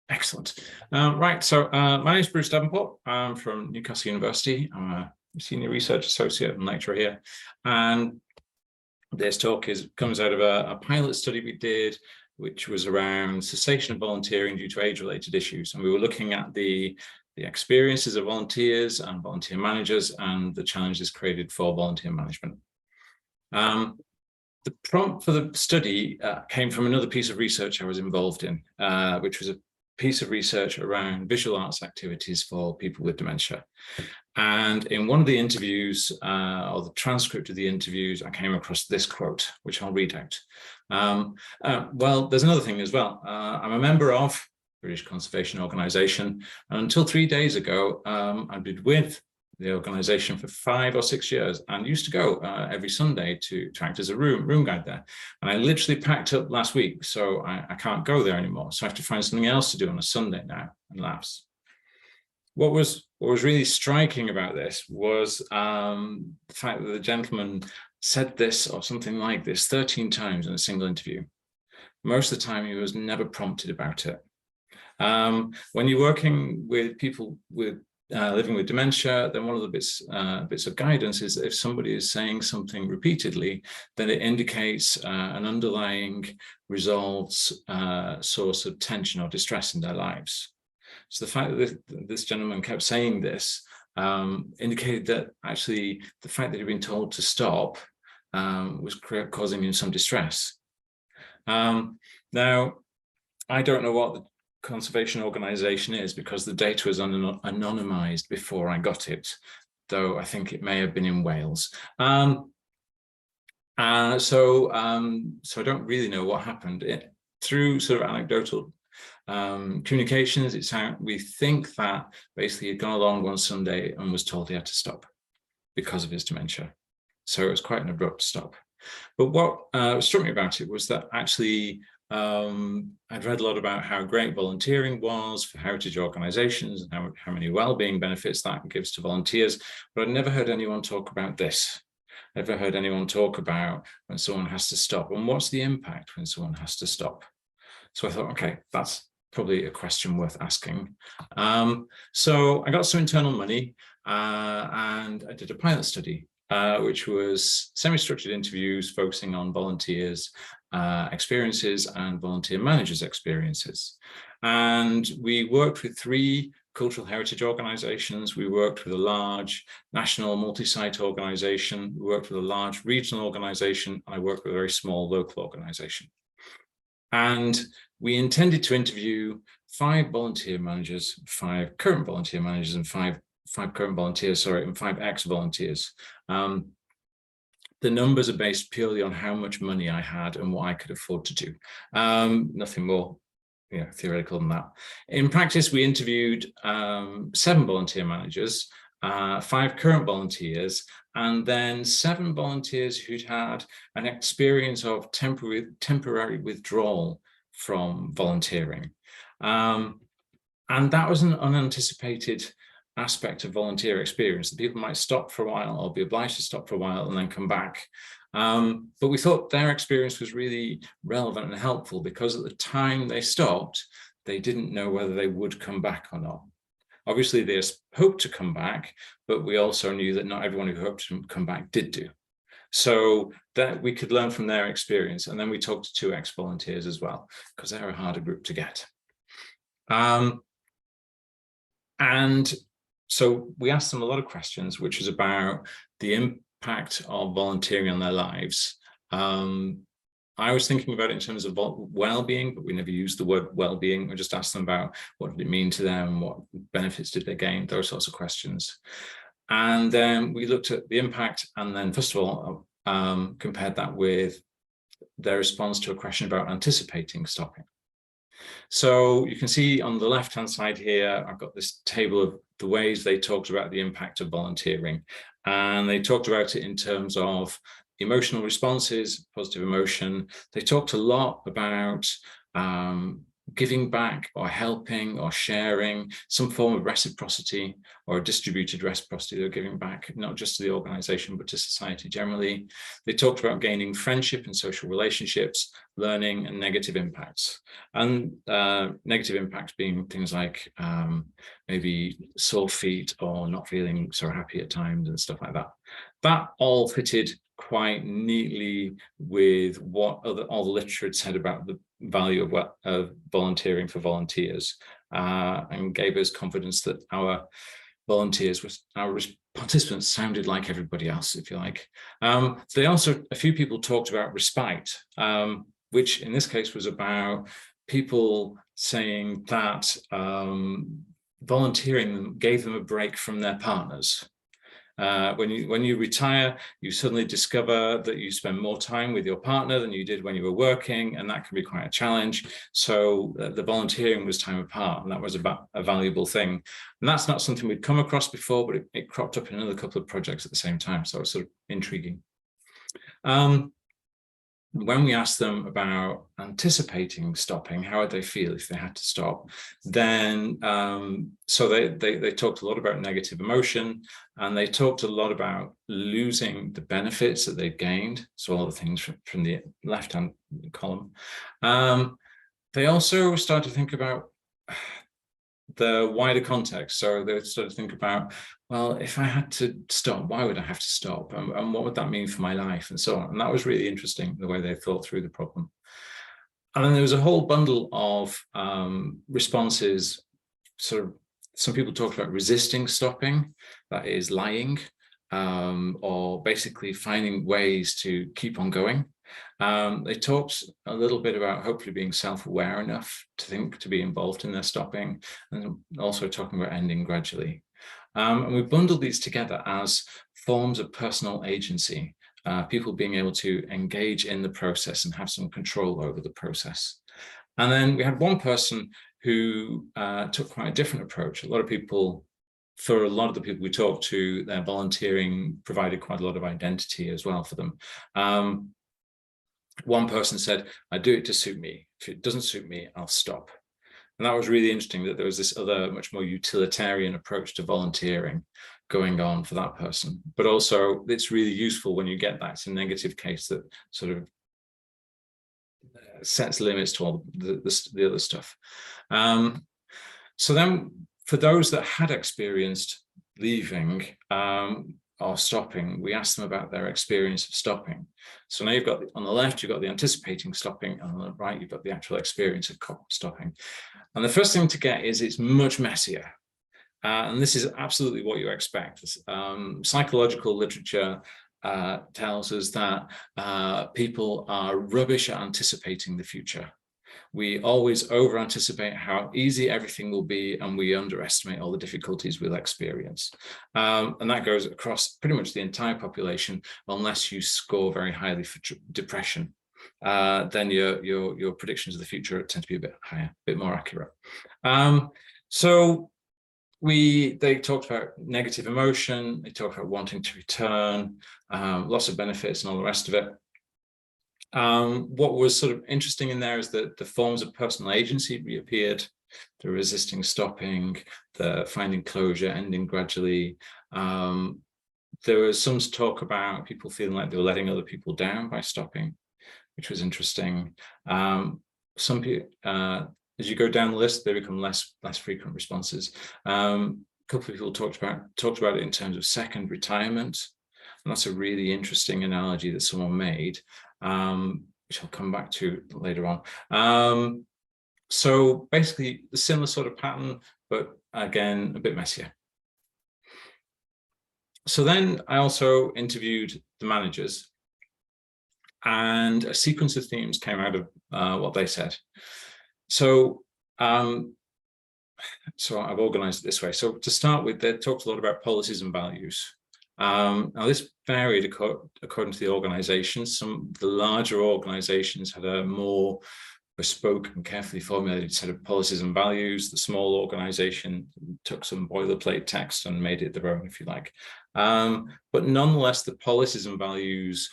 Excellent. Right, so my name is Bruce Davenport. I'm from Newcastle University. I'm a senior research associate and lecturer here. And this talk comes out of a pilot study we did, which was around cessation of volunteering due to age-related issues. And we were looking at the experiences of volunteers and volunteer managers and the challenges created for volunteer management. The prompt for the study came from another piece of research I was involved in, which was a piece of research around visual arts activities for people with dementia. And in one of the interviews, or the transcript of the interviews, I came across this quote, which I'll read out. Well, there's another thing as well. I'm a member of British Conservation Organisation, and until 3 days ago, I've been with the organisation for 5 or 6 years and used to go every Sunday to act as a room guide there. And I literally packed up last week, so I can't go there anymore. So I have to find something else to do on a Sunday now and lapse. What was really striking about this was the fact that the gentleman said this or something like this 13 times in a single interview. Most of the time, he was never prompted about it. When you're working with people with living with dementia, then one of the bits of guidance is that if somebody is saying something repeatedly, then it indicates an underlying resolved source of tension or distress in their lives. So the fact that this gentleman kept saying this indicated that actually the fact that he'd been told to stop was causing him some distress. Now, I don't know what the conservation organisation is because the data was anonymised before I got it, though I think it may have been in Wales. So I don't really know what happened. Through sort of anecdotal communications, we think that basically he'd gone along one Sunday and was told he had to stop because of his dementia. So it was quite an abrupt stop. But what struck me about it was that actually I'd read a lot about how great volunteering was for heritage organisations and how many well-being benefits that gives to volunteers, but I'd never heard anyone talk about this. Never heard anyone talk about when someone has to stop and what's the impact when someone has to stop. So I thought, okay, that's probably a question worth asking. So I got some internal money and I did a pilot study, which was semi-structured interviews focusing on volunteers' experiences and volunteer managers' experiences. And we worked with 3 cultural heritage organisations. We worked with a large national multi-site organisation. We worked with a large regional organisation. And I worked with a very small local organisation. And we intended to interview 5 volunteer managers, 5 current volunteer managers, and 5 current volunteers, sorry, and 5 ex-volunteers. The numbers are based purely on how much money I had and what I could afford to do. Nothing more theoretical than that. In practice, we interviewed 7 volunteer managers, 5 current volunteers, and then 7 volunteers who'd had an experience of temporary withdrawal from volunteering. And that was an unanticipated aspect of volunteer experience, that people might stop for a while or be obliged to stop for a while and then come back. But we thought their experience was really relevant and helpful because at the time they stopped, they didn't know whether they would come back or not. Obviously, they hoped to come back, but we also knew that not everyone who hoped to come back did do. So that we could learn from their experience. And then we talked to 2 ex-volunteers as well, because they're a harder group to get. And so we asked them a lot of questions, which was about the impact of volunteering on their lives. I was thinking about it in terms of well-being, but we never used the word well-being. We just asked them about what did it mean to them, what benefits did they gain, those sorts of questions. And then we looked at the impact and then, first of all, compared that with their response to a question about anticipating stopping. So you can see on the left-hand side here, I've got this table of the ways they talked about the impact of volunteering. And they talked about it in terms of emotional responses, positive emotion. They talked a lot about giving back or helping or sharing, some form of reciprocity or distributed reciprocity. They're giving back not just to the organization, but to society generally. They talked about gaining friendship and social relationships, learning, and negative impacts. And negative impacts being things like maybe sore feet or not feeling so happy at times and stuff like that. That all fitted quite neatly with what all the literature had said about the value of volunteering for volunteers, and gave us confidence that our participants sounded like everybody else, if you like. They also, a few people talked about respite, which in this case was about people saying that volunteering gave them a break from their partners. When you retire, you suddenly discover that you spend more time with your partner than you did when you were working, and that can be quite a challenge. So the volunteering was time apart, and that was about a valuable thing. And that's not something we'd come across before, but it cropped up in another couple of projects at the same time. So it's sort of intriguing. When we asked them about anticipating stopping, how would they feel if they had to stop, then so they talked a lot about negative emotion, and they talked a lot about losing the benefits that they've gained. So all the things from the left-hand column. They also started to think about the wider context. So they started to think about, well, if I had to stop, why would I have to stop? And what would that mean for my life? And so on. And that was really interesting, the way they thought through the problem. And then there was a whole bundle of responses. Sort of, some people talked about resisting stopping, that is lying, or basically finding ways to keep on going. They talked a little bit about hopefully being self-aware enough to be involved in their stopping, and also talking about ending gradually. And we bundled these together as forms of personal agency, people being able to engage in the process and have some control over the process. And then we had one person who took quite a different approach. For a lot of the people we talked to, their volunteering provided quite a lot of identity as well for them. One person said, I do it to suit me. If it doesn't suit me, I'll stop. And that was really interesting, that there was this other much more utilitarian approach to volunteering going on for that person. But also it's really useful when you get that negative case that sort of sets limits to all the other stuff. So then for those that had experienced leaving or stopping, we asked them about their experience of stopping. So now you've got, on the left, you've got the anticipating stopping, and on the right, you've got the actual experience of stopping. And the first thing to get is it's much messier. And this is absolutely what you expect. Psychological literature tells us that people are rubbish at anticipating the future. We always over-anticipate how easy everything will be, and we underestimate all the difficulties we'll experience. And that goes across pretty much the entire population, unless you score very highly for depression. Then your predictions of the future tend to be a bit higher, a bit more accurate. So they talked about negative emotion, they talked about wanting to return, lots of benefits and all the rest of it. What was sort of interesting in there is that the forms of personal agency reappeared, the resisting stopping, the finding closure, ending gradually. There was some talk about people feeling like they were letting other people down by stopping, which was interesting. Some people, as you go down the list, they become less frequent responses. A couple of people talked about it in terms of second retirement. And that's a really interesting analogy that someone made, which I'll come back to later on. So basically a similar sort of pattern, but again, a bit messier. So then I also interviewed the managers, and a sequence of themes came out of what they said. So I've organized it this way. So to start with, they talked a lot about policies and values. Now this varied according to the organizations. Some of the larger organizations had a more bespoke and carefully formulated set of policies and values. The small organization took some boilerplate text and made it their own, if you like. But nonetheless, the policies and values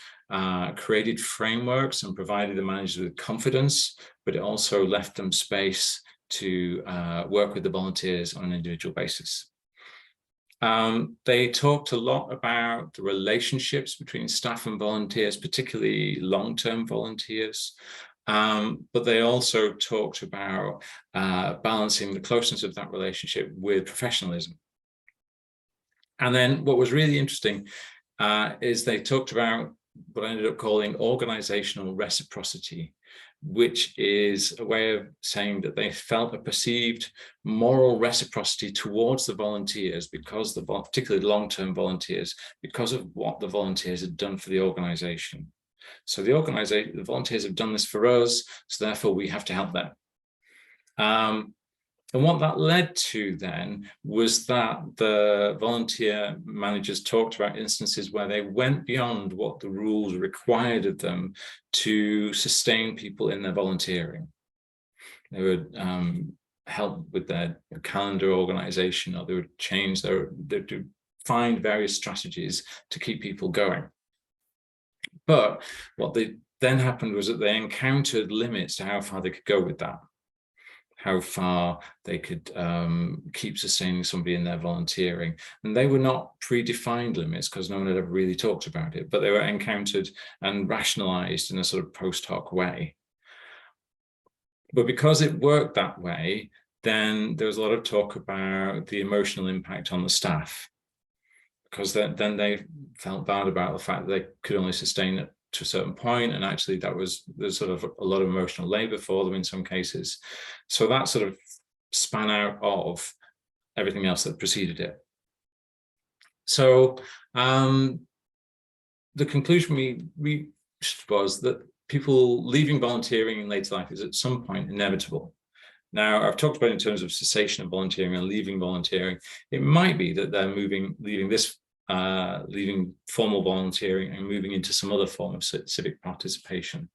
created frameworks and provided the managers with confidence, but it also left them space to work with the volunteers on an individual basis. They talked a lot about the relationships between staff and volunteers, particularly long-term volunteers. But they also talked about balancing the closeness of that relationship with professionalism. And then what was really interesting is they talked about what I ended up calling organizational reciprocity, which is a way of saying that they felt a perceived moral reciprocity towards the volunteers, because particularly long-term volunteers, because of what the volunteers had done for the organization. So the volunteers have done this for us, so therefore we have to help them. And what that led to then was that the volunteer managers talked about instances where they went beyond what the rules required of them to sustain people in their volunteering. They would help with their calendar organization, or they would change they'd find various strategies to keep people going. But what then happened was that they encountered limits to how far they could go with that, how far they could keep sustaining somebody in their volunteering. And they were not predefined limits, because no one had ever really talked about it, but they were encountered and rationalized in a sort of post hoc way. But because it worked that way, then there was a lot of talk about the emotional impact on the staff, because then they felt bad about the fact that they could only sustain it to a certain point, and actually there's sort of a lot of emotional labor for them in some cases. So that sort of span out of everything else that preceded it. So the conclusion we reached was that people leaving volunteering in later life is at some point inevitable. Now, I've talked about in terms of cessation of volunteering and leaving volunteering. It might be that they're leaving formal volunteering and moving into some other form of civic participation.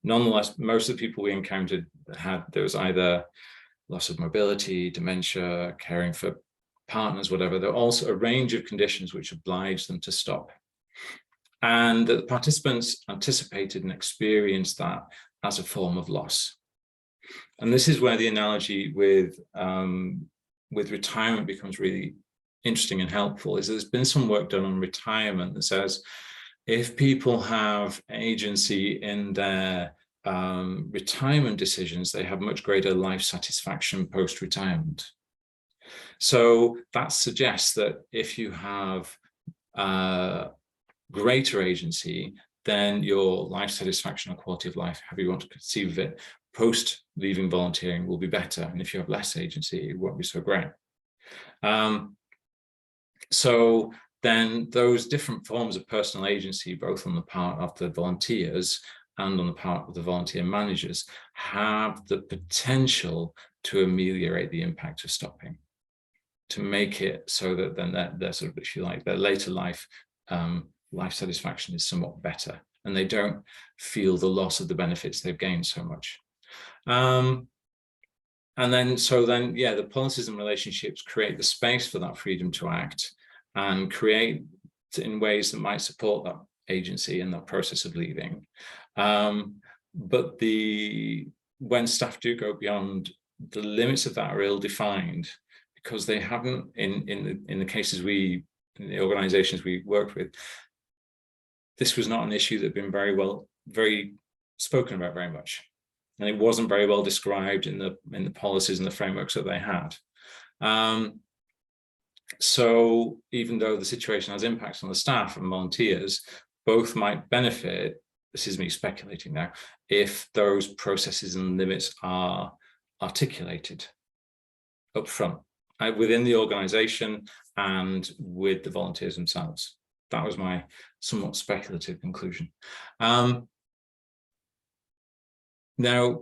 Nonetheless, most of the people we encountered there was either loss of mobility, dementia, caring for partners, whatever. There were also a range of conditions which obliged them to stop. And the participants anticipated and experienced that as a form of loss. And this is where the analogy with retirement becomes really interesting and helpful. Is there's been some work done on retirement that says if people have agency in their retirement decisions, they have much greater life satisfaction post-retirement. So that suggests that if you have greater agency, then your life satisfaction or quality of life, however you want to conceive of it, post leaving volunteering will be better. And if you have less agency, it won't be so great. So then those different forms of personal agency, both on the part of the volunteers and on the part of the volunteer managers, have the potential to ameliorate the impact of stopping, to make it so that then they're sort of, if you like, their later life life satisfaction is somewhat better, and they don't feel the loss of the benefits they've gained so much. And then the policies and relationships create the space for that freedom to act and create in ways that might support that agency and that process of leaving. But when staff do go beyond, the limits of that are ill-defined, because they haven't, in the cases in the organizations we worked with, this was not an issue that had been very spoken about very much. And it wasn't very well described in the policies and the frameworks that they had. So even though the situation has impacts on the staff and volunteers, both might benefit, this is me speculating now, if those processes and limits are articulated up front within the organization and with the volunteers themselves. That was my somewhat speculative conclusion. Now,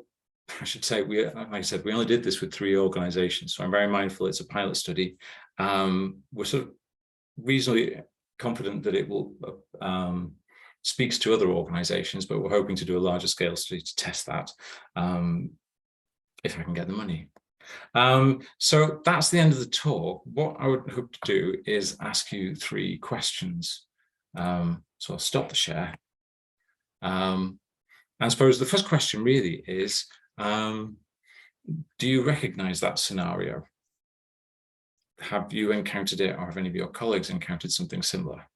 I should say, like I said, we only did this with 3 organizations, so I'm very mindful it's a pilot study. We're sort of reasonably confident that it will speaks to other organizations, but we're hoping to do a larger scale study to test that if I can get the money. So that's the end of the talk. What I would hope to do is ask you 3 questions. So I'll stop the share. I suppose the first question really is, do you recognize that scenario? Have you encountered it, or have any of your colleagues encountered something similar?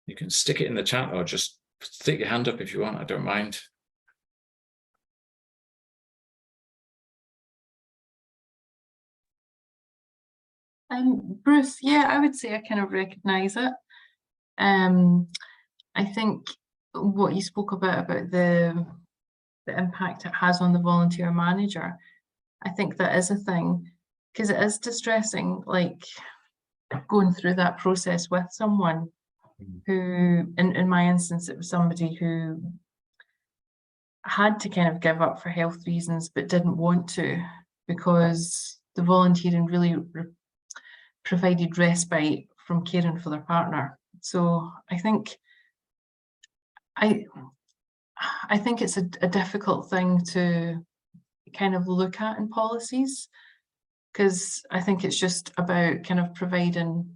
You can stick it in the chat or just stick your hand up if you want, I don't mind. Bruce, yeah, I would say I kind of recognise it. I think what you spoke about the impact it has on the volunteer manager, I think that is a thing, because it is distressing, like going through that process with someone who, in my instance, it was somebody who had to kind of give up for health reasons, but didn't want to, because the volunteering really provided respite from caring for their partner. So I think it's a difficult thing to kind of look at in policies, because I think it's just about kind of providing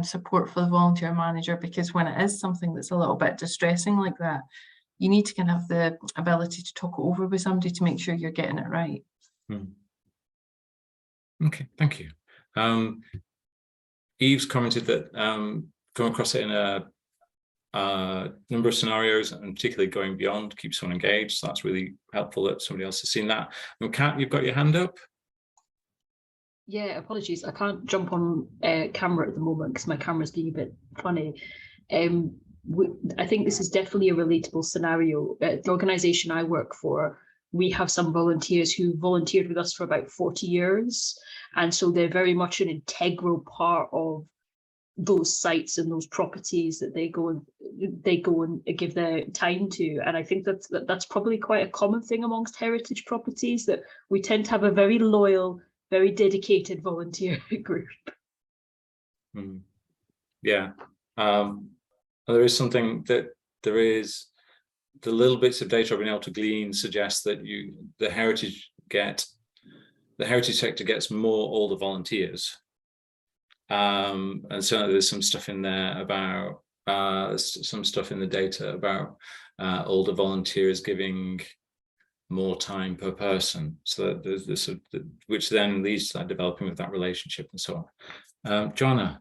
support for the volunteer manager, because when it is something that's a little bit distressing like that, you need to kind of have the ability to talk it over with somebody to make sure you're getting it right. Okay, thank you. Eve's commented that come across it in a number of scenarios, and particularly going beyond, keep someone engaged. So that's really helpful that somebody else has seen that. And Kat, you've got your hand up. Yeah, apologies. I can't jump on camera at the moment because my camera's being a bit funny. I think this is definitely a relatable scenario. The organisation I work for, we have some volunteers who volunteered with us for about 40 years. And so they're very much an integral part of those sites and those properties that they go and give their time to. And I think that's probably quite a common thing amongst heritage properties, that we tend to have a very loyal, very dedicated volunteer group. Yeah. There is something that there is, the little bits of data I've been able to glean suggest that the heritage sector gets more older volunteers. And certainly there's some stuff in there about some stuff in the data about older volunteers giving more time per person, so that there's this, which then leads to that developing with that relationship and so on. Jonna.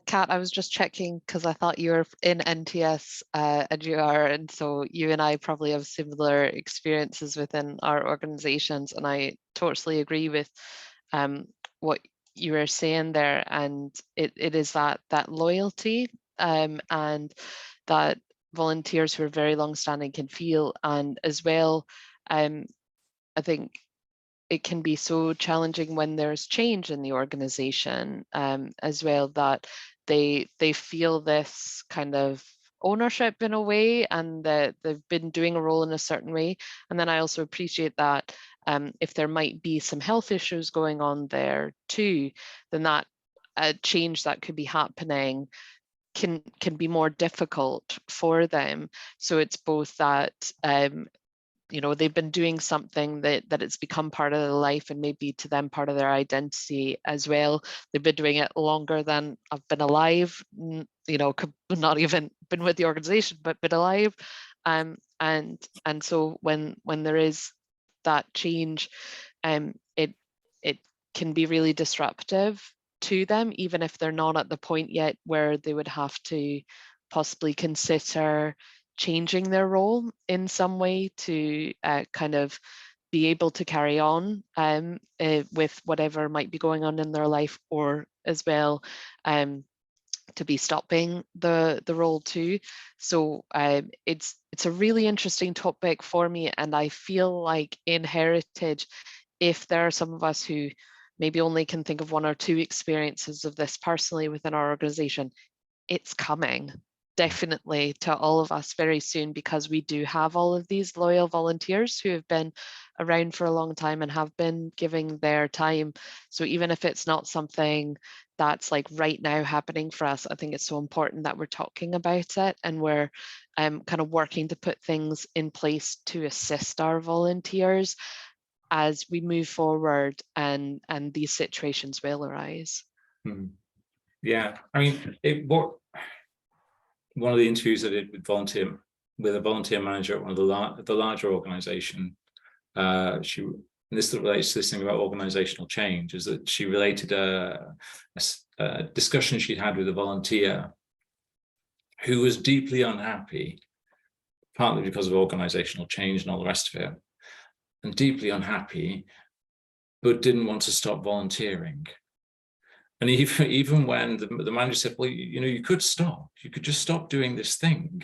Kat, I was just checking because I thought you were in NTS and you are, and so you and I probably have similar experiences within our organizations, and I totally agree with what you were saying there, and it is that loyalty and that volunteers who are very long-standing can feel, and as well I think it can be so challenging when there's change in the organization as well, that they feel this kind of ownership in a way, and that they've been doing a role in a certain way. And then I also appreciate that if there might be some health issues going on there too, then that change that could be happening can be more difficult for them. So it's both that you know, they've been doing something that it's become part of their life, and maybe to them part of their identity as well. They've been doing it longer than I've been alive, you know, not even been with the organization, but been alive. And so when there is that change, it can be really disruptive to them, even if they're not at the point yet where they would have to possibly consider changing their role in some way to kind of be able to carry on with whatever might be going on in their life, or as well to be stopping the role too. So it's a really interesting topic for me, and I feel like in heritage, if there are some of us who maybe only can think of 1 or 2 experiences of this personally within our organization, it's coming. definitely to all of us very soon, because we do have all of these loyal volunteers who have been around for a long time and have been giving their time. So even if it's not something that's like right now happening for us, I think it's so important that we're talking about it, and we're kind of working to put things in place to assist our volunteers as we move forward, and these situations will arise. Yeah, I mean, one of the interviews I did with a volunteer manager at one of the larger organisation, this relates to this thing about organisational change, is that she related a discussion she'd had with a volunteer who was deeply unhappy, partly because of organisational change and all the rest of it, and deeply unhappy, but didn't want to stop volunteering. And even when the manager said, well, you could stop, you could just stop doing this thing,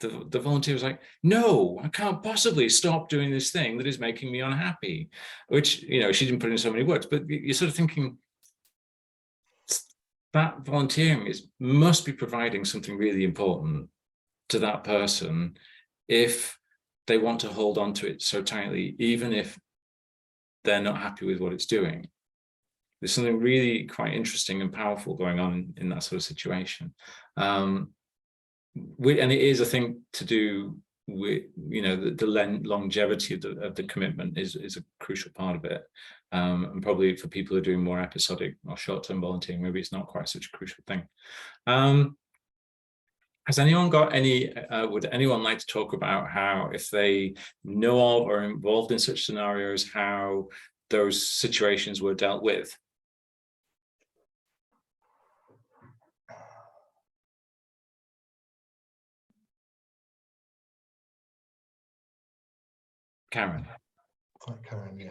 the volunteer was like, no, I can't possibly stop doing this thing that is making me unhappy, which, she didn't put in so many words, but you're sort of thinking that volunteering must be providing something really important to that person if they want to hold on to it so tightly, even if they're not happy with what it's doing. There's something really quite interesting and powerful going on in that sort of situation. And it is, I think, to do with, the longevity of the commitment is a crucial part of it. And probably for people who are doing more episodic or short-term volunteering, maybe it's not quite such a crucial thing. Has anyone got would anyone like to talk about how, if they know of or are involved in such scenarios, how those situations were dealt with? Karen. Karen, yeah.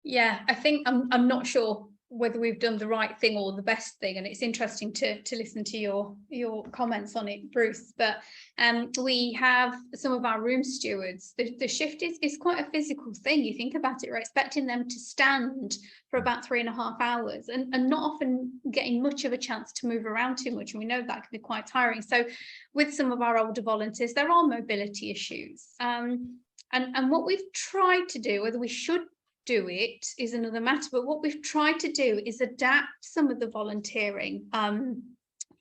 Yeah, I think I'm not sure whether we've done the right thing or the best thing, and it's interesting to listen to your comments on it, Bruce. But we have some of our room stewards. The shift is quite a physical thing. You think about it, we're expecting them to stand for about 3.5 hours and not often getting much of a chance to move around too much, and we know that can be quite tiring. So with some of our older volunteers, there are mobility issues. And what we've tried to do, whether we should do it is another matter, but what we've tried to do is adapt some of the volunteering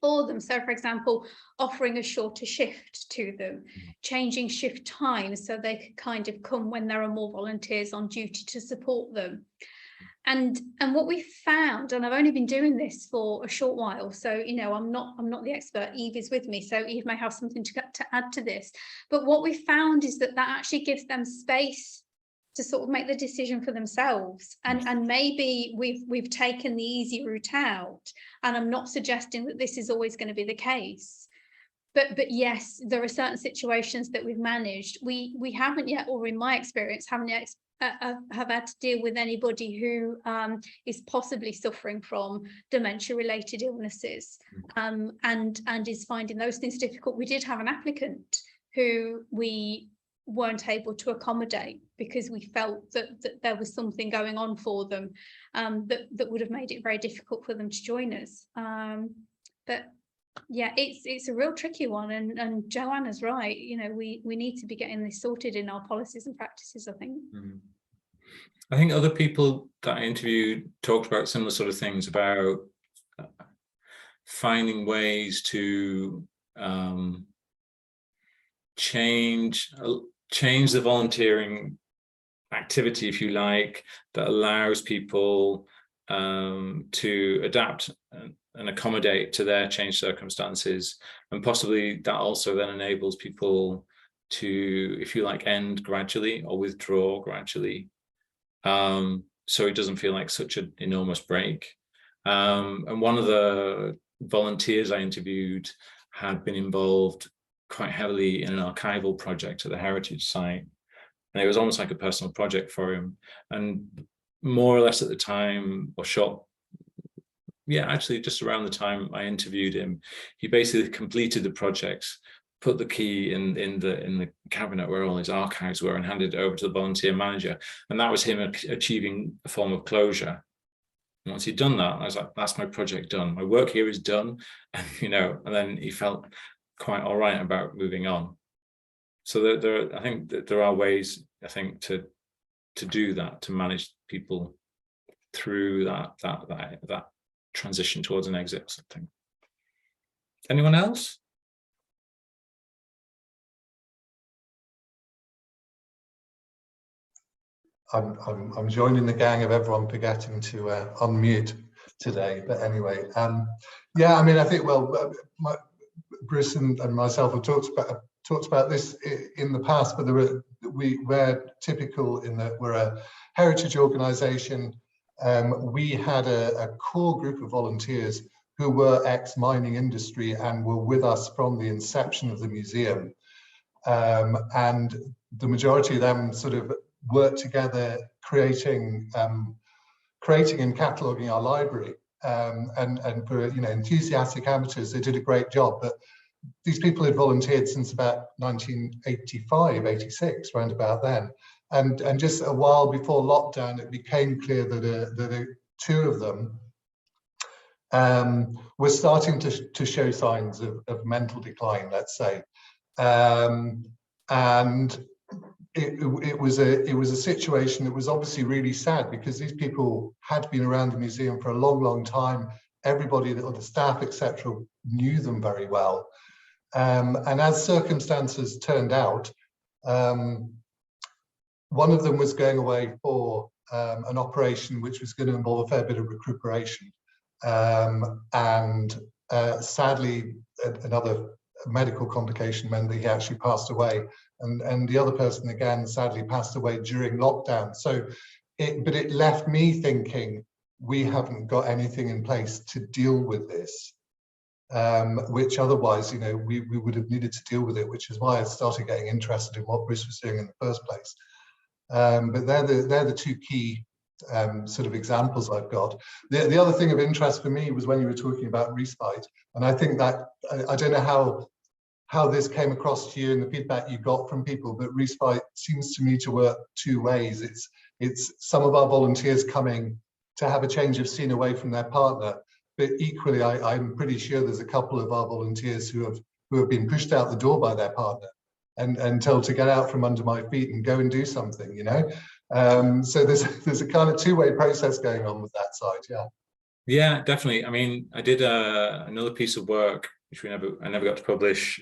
for them. So, for example, offering a shorter shift to them, changing shift times so they could kind of come when there are more volunteers on duty to support them. And what we found, and I've only been doing this for a short while, so I'm not the expert. Eve is with me, so Eve may have something to add to this. But what we found is that actually gives them space to sort of make the decision for themselves. And maybe we've taken the easy route out. And I'm not suggesting that this is always going to be the case. But yes, there are certain situations that we've managed. We haven't yet, or in my experience, haven't yet have had to deal with anybody who is possibly suffering from dementia-related illnesses and is finding those things difficult. We did have an applicant who we weren't able to accommodate because we felt that there was something going on for them that would have made it very difficult for them to join us. But yeah, it's a real tricky one, and Joanna's right. We need to be getting this sorted in our policies and practices, I think. I think other people that I interviewed talked about similar sort of things, about finding ways to change the volunteering activity, if you like, that allows people to adapt and accommodate to their changed circumstances, and possibly that also then enables people to, if you like, end gradually or withdraw gradually, so it doesn't feel like such an enormous break. And one of the volunteers I interviewed had been involved quite heavily in an archival project at the heritage site, and it was almost like a personal project for him. And more or less at the time, or actually just around the time I interviewed him, he basically completed the project, put the key in the cabinet where all his archives were, and handed it over to the volunteer manager. And that was him achieving a form of closure. And once he'd done that, I was like, that's my project done. My work here is done. And, and then he felt quite all right about moving on. So I think that there are ways, I think, to do that, to manage people through that transition towards an exit or something. Anyone else? I'm joining the gang of everyone forgetting to unmute today. But anyway, yeah, I mean, I think, well, Bruce and myself have talked about this in the past, but we're typical in that we're a heritage organisation. We had a core group of volunteers who were ex-mining industry and were with us from the inception of the museum. And the majority of them sort of worked together creating and cataloguing our library. And for, you know, enthusiastic amateurs, they did a great job. But these people had volunteered since about 1985, 86, around about then. And just a while before lockdown, it became clear that two of them were starting to show signs of mental decline, let's say. And it was a situation that was obviously really sad, because these people had been around the museum for a long time. Everybody, the staff, etc., knew them very well. And as circumstances turned out, one of them was going away for an operation which was going to involve a fair bit of recuperation. And sadly, another medical complication meant that he actually passed away. And the other person, again, sadly passed away during lockdown. So, but it left me thinking, we haven't got anything in place to deal with this, which otherwise, you know, we would have needed to deal with it, which is why I started getting interested in what Bruce was doing in the first place. But they're the two key sort of examples I've got. The other thing of interest for me was when you were talking about respite, and I think that I don't know how this came across to you and the feedback you got from people, but respite seems to me to work two ways. It's some of our volunteers coming to have a change of scene away from their partner, but equally I'm pretty sure there's a couple of our volunteers who have been pushed out the door by their partner and told to get out from under my feet and go and do something, you know. So there's a kind of two-way process going on with that side. Yeah, definitely. I mean, I did another piece of work which I never got to publish,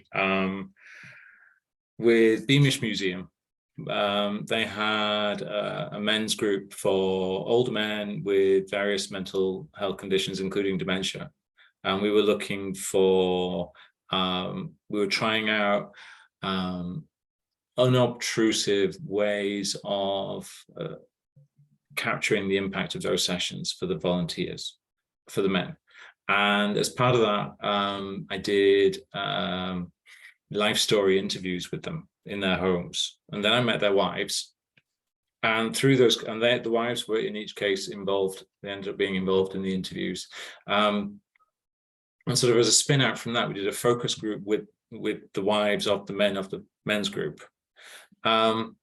with Beamish Museum. They had a men's group for older men with various mental health conditions, including dementia. And we were looking for, we were trying out unobtrusive ways of capturing the impact of those sessions for the volunteers, for the men. And as part of that, I did life story interviews with them in their homes. And then I met their wives. And through those, and the wives were in each case involved, they ended up being involved in the interviews. And sort of as a spin out from that, we did a focus group with the wives of the men of the men's group. And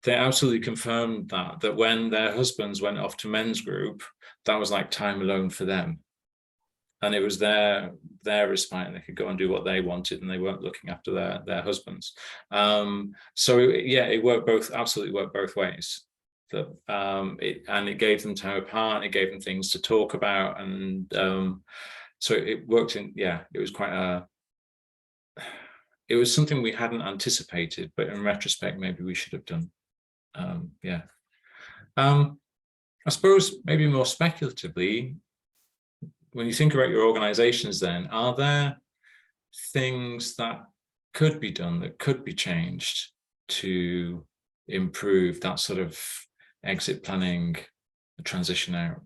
they absolutely confirmed that when their husbands went off to men's group, that was like time alone for them. And it was their respite, and they could go and do what they wanted, and they weren't looking after their husbands. So yeah, it worked absolutely worked both ways. It gave them time apart, it gave them things to talk about, and so it worked it was quite it was something we hadn't anticipated, but in retrospect, maybe we should have done. I suppose maybe more speculatively, when you think about your organizations, then are there things that could be done, that could be changed to improve that sort of exit planning, the transition out?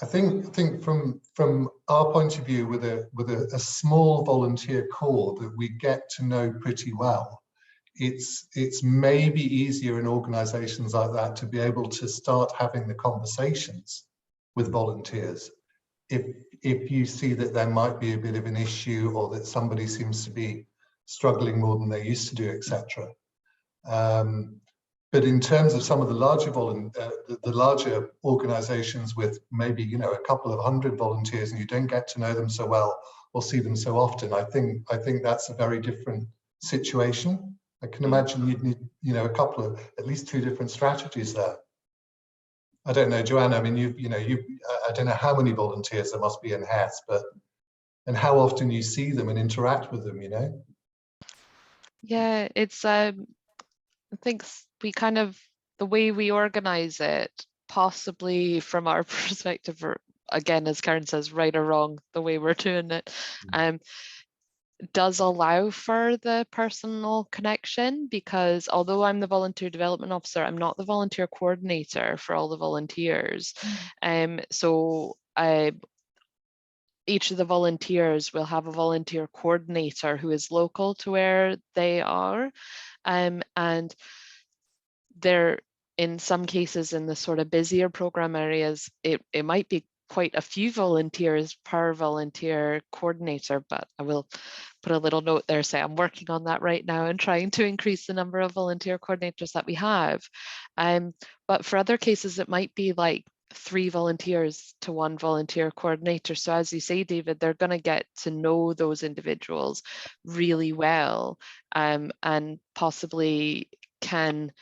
I think from our point of view, with a small volunteer core that we get to know pretty well, it's maybe easier in organizations like that to be able to start having the conversations with volunteers if you see that there might be a bit of an issue, or that somebody seems to be struggling more than they used to do, etc. But in terms of some of the larger the larger organisations with maybe, you know, a couple of hundred volunteers, and you don't get to know them so well or see them so often, I think that's a very different situation. I can imagine you'd need, you know, at least 2 different strategies there. I don't know, Joanna. I mean, I don't know how many volunteers there must be in Hess, and how often you see them and interact with them, you know? Yeah, it's I think we kind of, the way we organize it, possibly from our perspective, or again, as Karen says, right or wrong, the way we're doing it, does allow for the personal connection, because although I'm the volunteer development officer, I'm not the volunteer coordinator for all the volunteers. So each of the volunteers will have a volunteer coordinator who is local to where they are. And they're, in some cases, in the sort of busier program areas, it might be quite a few volunteers per volunteer coordinator, but I will put a little note there, say I'm working on that right now and trying to increase the number of volunteer coordinators that we have. But for other cases, it might be like 3 volunteers to 1 volunteer coordinator. So as you say, David, they're going to get to know those individuals really well, and possibly can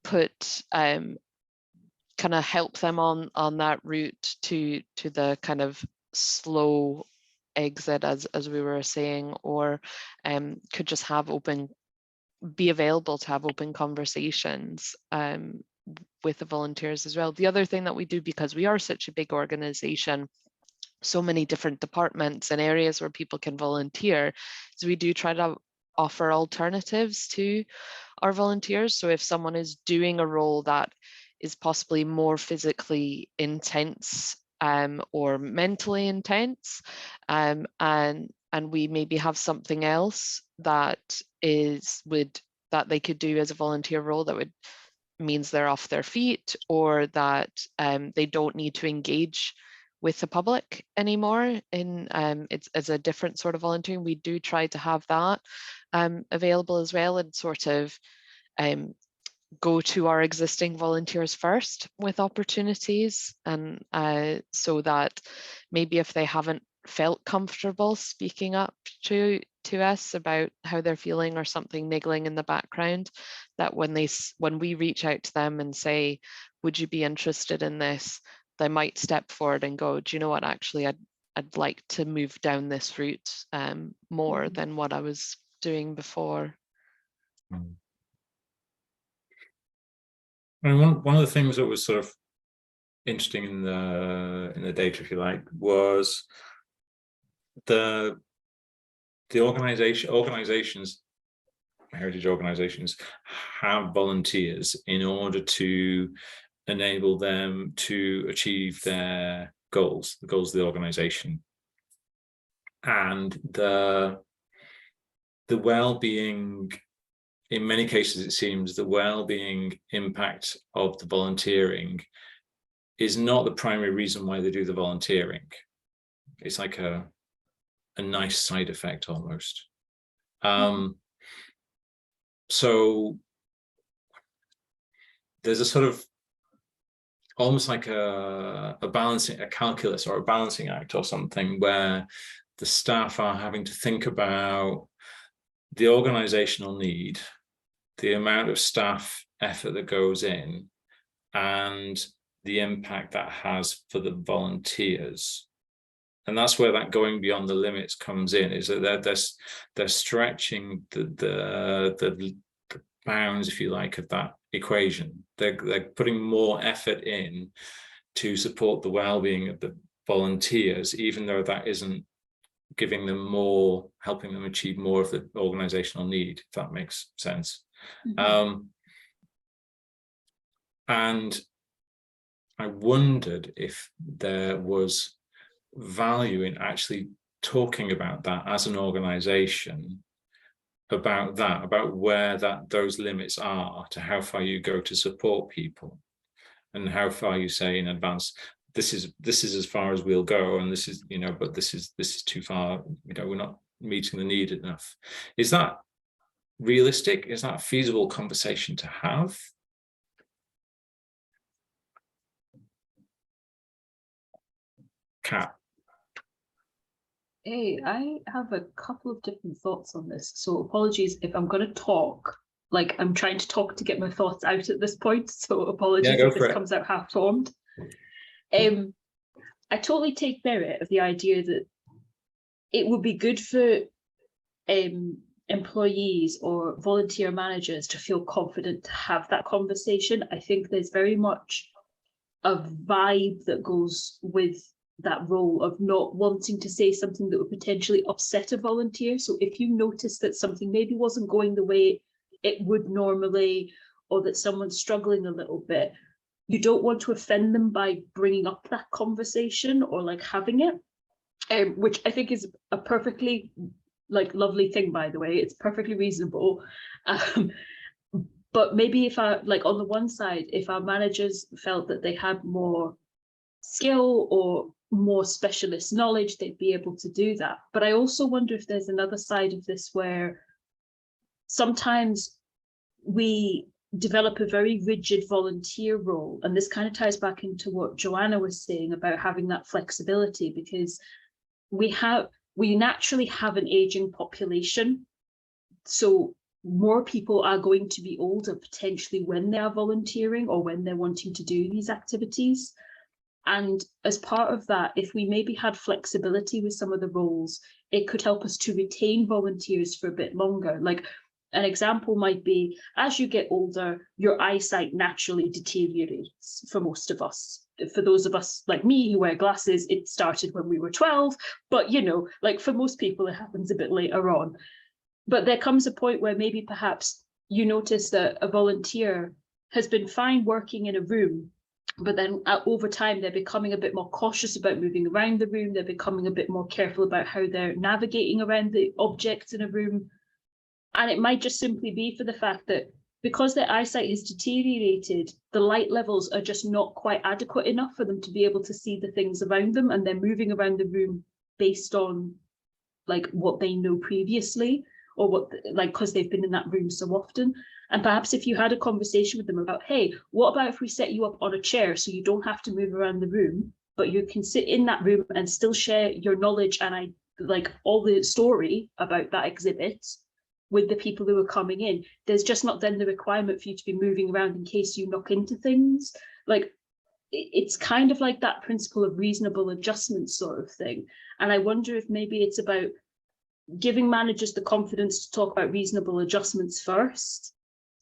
put kind of help them on that route to the kind of slow exit, as we were saying, or could just have be available to have open conversations with the volunteers as well. The other thing that we do, because we are such a big organization, so many different departments and areas where people can volunteer, is we do try to offer alternatives to our volunteers. So if someone is doing a role that is possibly more physically intense or mentally intense, and we maybe have something else that they could do as a volunteer role that means they're off their feet, or that they don't need to engage with the public anymore, it's a different sort of volunteering. We do try to have that available as well, and sort of go to our existing volunteers first with opportunities, and so that maybe if they haven't felt comfortable speaking up to us about how they're feeling or something niggling in the background, that when we reach out to them and say, would you be interested in this, they might step forward and go, do you know what, actually I'd like to move down this route more than what I was doing before. I mean, one of the things that was sort of interesting in the data, if you like, was the organizations, heritage organizations, have volunteers in order to enable them to achieve their goals, the goals of the organization, and the well-being. In many cases, it seems the well-being impact of the volunteering is not the primary reason why they do the volunteering. It's like a nice side effect almost. So there's a sort of almost like a calculus or a balancing act or something, where the staff are having to think about the organizational need, the amount of staff effort that goes in, and the impact that has for the volunteers. And that's where that going beyond the limits comes in, is that they're stretching the bounds, if you like, of that equation. They're putting more effort in to support the well-being of the volunteers, even though that isn't giving them more, helping them achieve more of the organizational need, if that makes sense. And I wondered if there was value in actually talking about that as an organization, about where those limits are, to how far you go to support people, and how far you say in advance, this is as far as we'll go, and this is, but this is too far, we're not meeting the need enough. Is that realistic? Is that a feasible conversation to have? Kat. Hey, I have a couple of different thoughts on this. So apologies if I'm going to talk, like I'm trying to talk to get my thoughts out at this point. So apologies go if for this it. comes out half formed. I totally take merit of the idea that it would be good for employees or volunteer managers to feel confident to have that conversation. I think there's very much a vibe that goes with that role of not wanting to say something that would potentially upset a volunteer. So if you notice that something maybe wasn't going the way it would normally, or that someone's struggling a little bit, you don't want to offend them by bringing up that conversation or like having it, which I think is a perfectly like lovely thing, by the way. It's perfectly reasonable. But maybe if like on the one side, if our managers felt that they had more skill or more specialist knowledge, they'd be able to do that. But I also wonder if there's another side of this where sometimes we develop a very rigid volunteer role. And this kind of ties back into what Joanna was saying about having that flexibility, because we naturally have an aging population. So more people are going to be older potentially when they are volunteering or when they're wanting to do these activities. And as part of that, if we maybe had flexibility with some of the roles, it could help us to retain volunteers for a bit longer. Like an example might be, as you get older, your eyesight naturally deteriorates for most of us. For those of us like me who wear glasses, it started when we were 12, but you know, like for most people, it happens a bit later on. But there comes a point where maybe perhaps you notice that a volunteer has been fine working in a room, but then over time, they're becoming a bit more cautious about moving around the room. They're becoming a bit more careful about how they're navigating around the objects in a room. And it might just simply be for the fact that because their eyesight has deteriorated, the light levels are just not quite adequate enough for them to be able to see the things around them. And they're moving around the room based on like what they know previously, or what, like, because they've been in that room so often. And perhaps if you had a conversation with them about, hey, what about if we set you up on a chair so you don't have to move around the room, but you can sit in that room and still share your knowledge and like all the story about that exhibit with the people who are coming in. There's just not then the requirement for you to be moving around in case you knock into things. Like, it's kind of like that principle of reasonable adjustment sort of thing. And I wonder if maybe it's about giving managers the confidence to talk about reasonable adjustments first,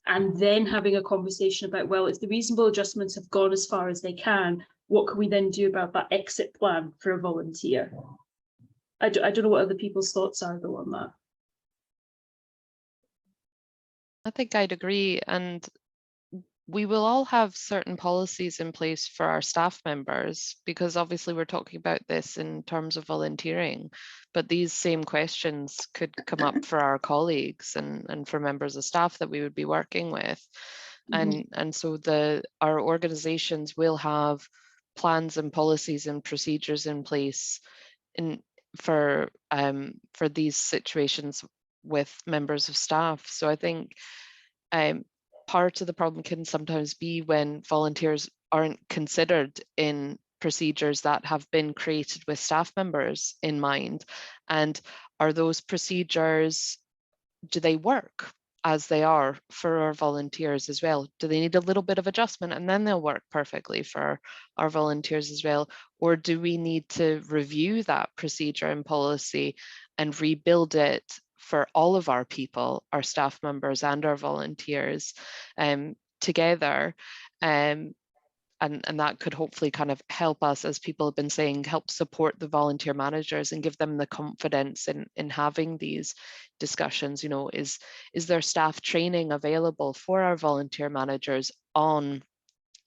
and then having a conversation about, well, if the reasonable adjustments have gone as far as they can, what can we then do about that exit plan for a volunteer? I don't know what other people's thoughts are though on that. I think I'd agree, and we will all have certain policies in place for our staff members, because obviously we're talking about this in terms of volunteering, but these same questions could come up for our colleagues and for members of staff that we would be working with. And so our organizations will have plans and policies and procedures in place for these situations with members of staff. So I think part of the problem can sometimes be when volunteers aren't considered in procedures that have been created with staff members in mind. And are those procedures, do they work as they are for our volunteers as well? Do they need a little bit of adjustment and then they'll work perfectly for our volunteers as well? Or do we need to review that procedure and policy and rebuild it for all of our people, our staff members and our volunteers together? And that could hopefully kind of help us, as people have been saying, help support the volunteer managers and give them the confidence in having these discussions. You know, is there staff training available for our volunteer managers on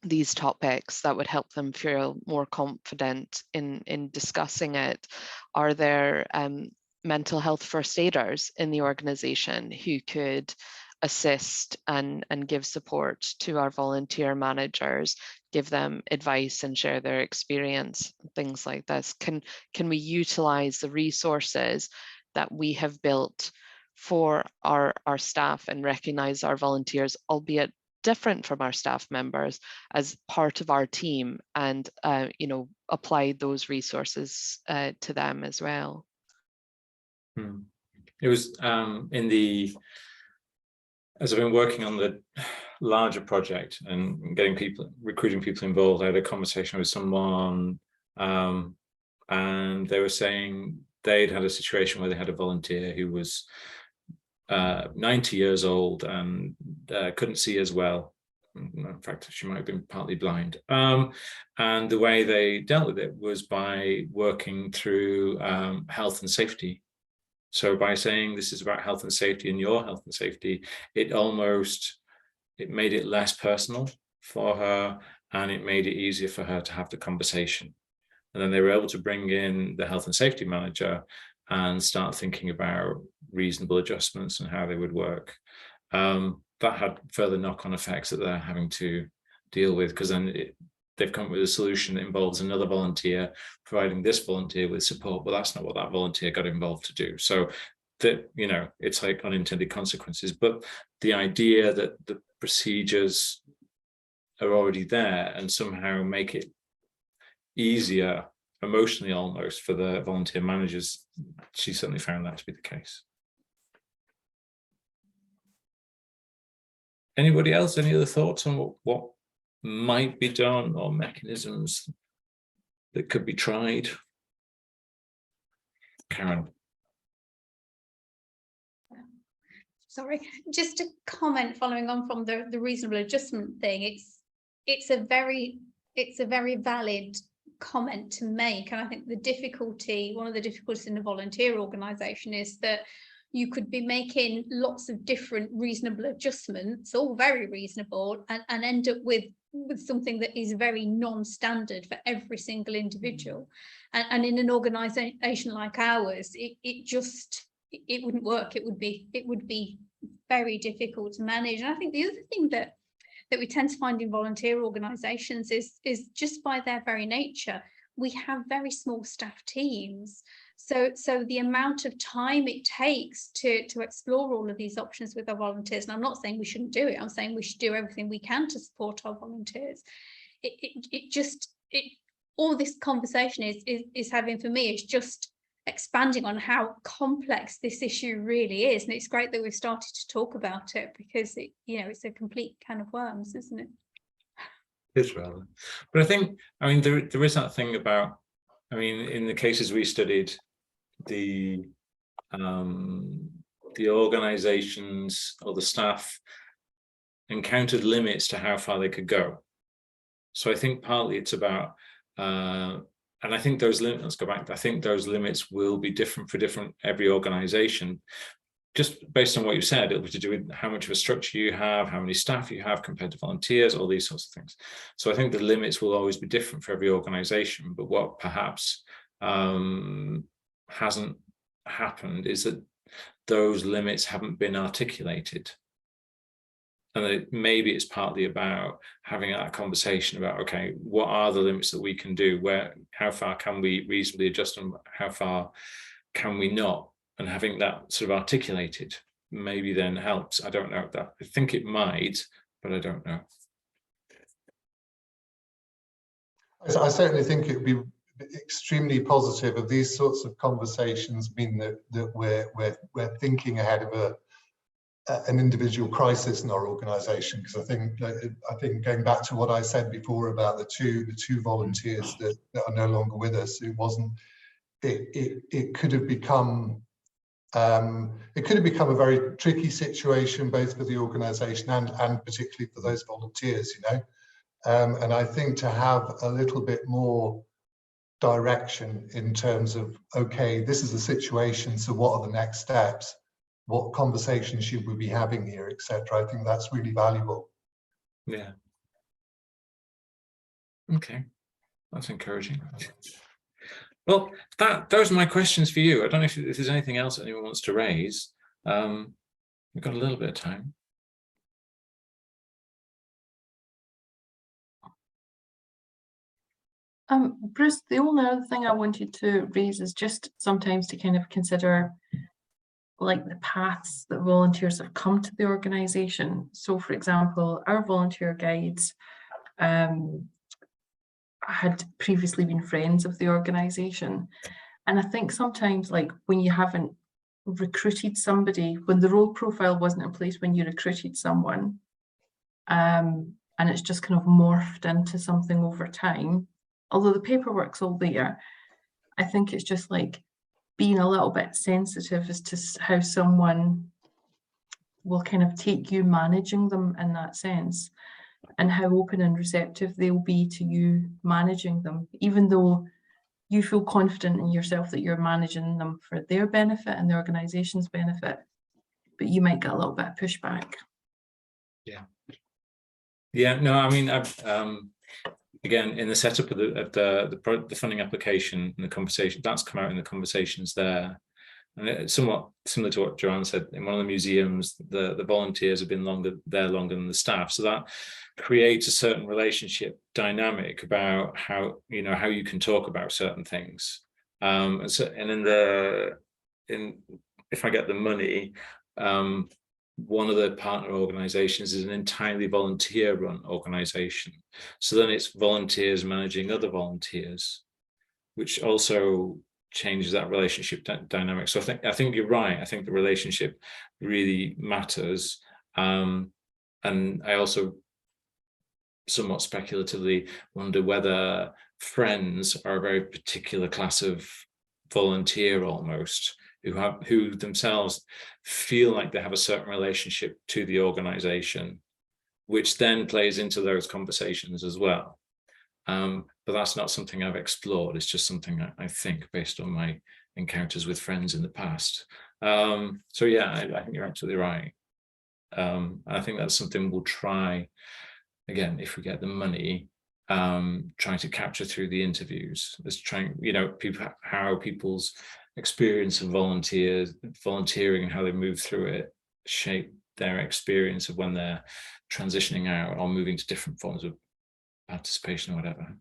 these topics that would help them feel more confident in discussing it? Are there mental health first aiders in the organization who could assist and give support to our volunteer managers, give them advice and share their experience, things like this? Can we utilize the resources that we have built for our staff and recognize our volunteers, albeit different from our staff members as part of our team, and you know, applied those resources to them as well. It was as I've been working on the larger project and recruiting people involved, I had a conversation with someone, and they were saying they'd had a situation where they had a volunteer who was 90 years old and couldn't see as well. In fact, she might have been partly blind. And the way they dealt with it was by working through health and safety. So by saying this is about health and safety and your health and safety, it made it less personal for her, and it made it easier for her to have the conversation. And then they were able to bring in the health and safety manager and start thinking about reasonable adjustments and how they would work. That had further knock-on effects that they're having to deal with, because then they've come up with a solution that involves another volunteer providing this volunteer with support, but that's not what that volunteer got involved to do. So that, you know, it's like unintended consequences. But the idea that the procedures are already there and somehow make it easier emotionally almost for the volunteer managers, she certainly found that to be the case. Anybody else? Any other thoughts on what might be done, or mechanisms that could be tried? Karen. Sorry, just a comment following on from the reasonable adjustment thing. It's a very valid comment to make, and I think one of the difficulties in the volunteer organisation is that you could be making lots of different reasonable adjustments, all very reasonable, and end up with something that is very non-standard for every single individual. And in an organisation like ours, it wouldn't work. It would be very difficult to manage. And I think the other thing that we tend to find in volunteer organisations is just by their very nature, we have very small staff teams. So the amount of time it takes to explore all of these options with our volunteers, and I'm not saying we shouldn't do it, I'm saying we should do everything we can to support our volunteers. All this conversation is having for me is just expanding on how complex this issue really is. And it's great that we've started to talk about it, because it's a complete can of worms, isn't it? It's rather. But I mean, there is that thing about, I mean, in the cases we studied, the organizations or the staff encountered limits to how far they could go. So I think partly it's about, and I think those limits, let's go back, I think those limits will be different for every organization. Just based on what you said, it'll be to do with how much of a structure you have, how many staff you have compared to volunteers, all these sorts of things. So I think the limits will always be different for every organization, but what perhaps hasn't happened is that those limits haven't been articulated. And maybe it's partly about having that conversation about, okay, what are the limits that we can do? How far can we reasonably adjust, and how far can we not? And having that sort of articulated maybe then helps. I don't know that. I think it might, but I don't know. I certainly think it would be extremely positive if these sorts of conversations mean that we're thinking ahead of an individual crisis in our organisation. Because I think going back to what I said before about the two volunteers that are no longer with us, it could have become a very tricky situation, both for the organisation and particularly for those volunteers, and I think to have a little bit more direction in terms of, okay, this is a situation, so what are the next steps? What conversations should we be having here, etc. I think that's really valuable. Yeah. Okay, that's encouraging. Well, those are my questions for you. I don't know if there's anything else anyone wants to raise. We've got a little bit of time. Bruce, the only other thing I wanted to raise is just sometimes to kind of consider like the paths that volunteers have come to the organisation. So for example, our volunteer guides had previously been friends of the organisation. And I think sometimes, like when you haven't recruited somebody, when the role profile wasn't in place when you recruited someone, and it's just kind of morphed into something over time, although the paperwork's all there, I think it's just like being a little bit sensitive as to how someone will kind of take you managing them in that sense, and how open and receptive they'll be to you managing them, even though you feel confident in yourself that you're managing them for their benefit and the organisation's benefit, but you might get a little bit of pushback. Yeah, no, I mean, again, in the setup of the funding application and the conversation, that's come out in the conversations there. And it's somewhat similar to what Joanne said. In one of the museums, the volunteers have been longer than the staff. So that creates a certain relationship dynamic about how you can talk about certain things. And if I get the money, one of the partner organizations is an entirely volunteer-run organization. So then it's volunteers managing other volunteers, which also changes that relationship dynamic. So I think you're right. I think the relationship really matters. And I also somewhat speculatively wonder whether friends are a very particular class of volunteer almost, who themselves feel like they have a certain relationship to the organization, which then plays into those conversations as well. But that's not something I've explored. It's just something I think based on my encounters with friends in the past. So yeah, I think you're absolutely right. I think that's something we'll try, again, if we get the money, trying to capture through the interviews. Let's try, how people's experience of volunteering and how they move through it shape their experience of when they're transitioning out or moving to different forms of participation or whatever.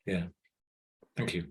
Yeah, thank you.